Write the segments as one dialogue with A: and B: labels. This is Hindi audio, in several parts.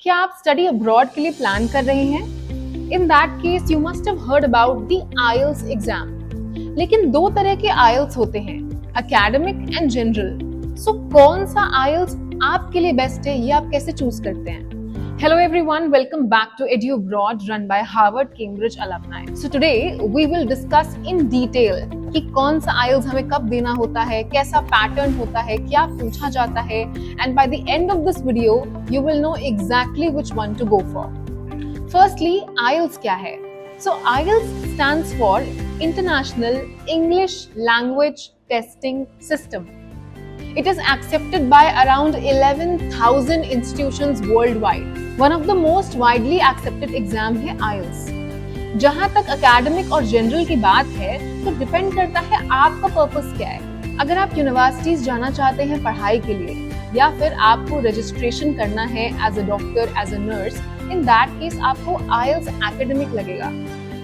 A: क्या आप स्टडी अब्रॉड के लिए प्लान कर रहे हैं? इन that case you must have heard about the IELTS exam. लेकिन दो तरह के आईएलटीएस होते हैं, एकेडमिक एंड जनरल। सो कौन सा आईएलटीएस आपके लिए बेस्ट है, ये आप कैसे चूज करते हैं? Hello everyone, welcome back to Edu Abroad run by Harvard Cambridge alumni. So today we will discuss in detail कि कौन सा IELTS हमें कब देना होता है, कैसा पैटर्न होता है, क्या पूछा जाता है, and by the end of this video you will know exactly which one to go for. Firstly, IELTS क्या है? So IELTS stands for International English Language Testing System. It is accepted by around 11,000 institutions worldwide. One of the most widely accepted exam है IELTS. जहाँ तक एकेडमिक और जनरल की बात है तो डिपेंड करता है आपका पर्पस क्या है। अगर आप यूनिवर्सिटीज जाना चाहते हैं पढ़ाई के लिए या फिर आपको रजिस्ट्रेशन करना है as a doctor, as a nurse, in that case आपको IELTS एकेडमिक लगेगा।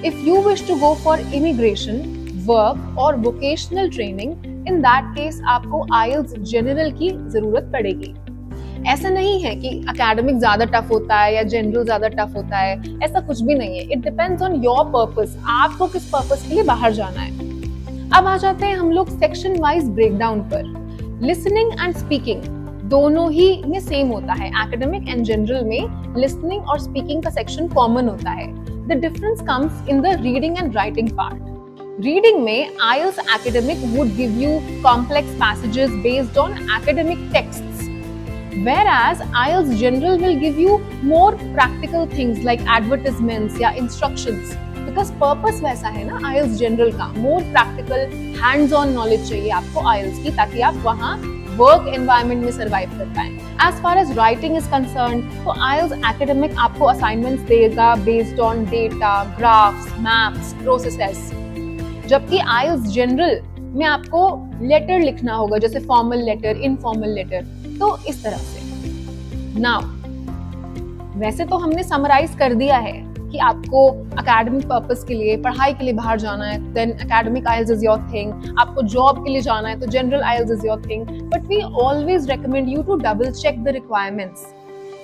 A: If you wish to go for immigration, work और vocational training, in that case आपको IELTS जनरल की जरूरत पड़ेगी। ऐसा नहीं है कि एकेडमिक ज्यादा टफ होता है या जनरल ज्यादा टफ होता है, ऐसा कुछ भी नहीं है। It depends on your purpose, आपको किस पर्पस के लिए बाहर जाना है। अब आ जाते हैं हम लोग सेक्शन वाइज ब्रेकडाउन पर। लिसनिंग एंड स्पीकिंग दोनों ही में सेम होता है। एकेडमिक एंड जनरल में लिसनिंग और स्पीकिंग का सेक्शन कॉमन होता है। The difference comes in the reading and writing part. Reading में IELTS academic would give you complex passages based on academic texts, whereas IELTS general will give you more practical things like advertisements या instructions, because purpose वैसा है ना IELTS general का, more practical hands-on knowledge चाहिए आपको IELTS की, ताकि आप वहाँ work environment में survive कर पाएं। As far as writing is concerned, तो IELTS academic आपको assignments देगा based on data, graphs, maps, processes, जबकि IELTS जनरल में आपको लेटर लिखना होगा, जैसे फॉर्मल लेटर, इनफॉर्मल लेटर, तो इस तरह से। नाउ वैसे तो हमने समराइज कर दिया है कि आपको एकेडमिक पर्पस के लिए, पढ़ाई के लिए बाहर जाना है, then academic IELTS is your thing. आपको जॉब के लिए जाना है तो general IELTS is your thing, but we always recommend you to double check the requirements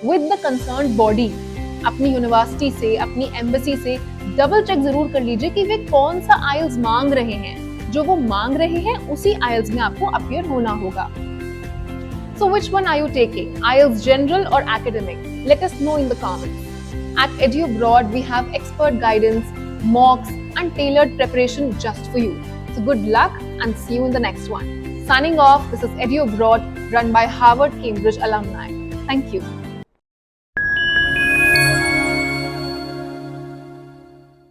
A: with the concerned body. अपनी यूनिवर्सिटी से, अपनी एम्बेसी से डबल चेक जरूर कर लीजिए कि वे कौन सा IELTS मांग रहे हैं। जो वो मांग रहे हैं उसी IELTS में आपको अपीयर होना होगा। So which one are you taking? IELTS general or academic? Let us know in the comments. At Edu Abroad, we have expert guidance, mocks and tailored preparation just for you. So good luck and see you in the next one. Signing off, this is Edu Abroad run by Harvard Cambridge alumni. Thank you.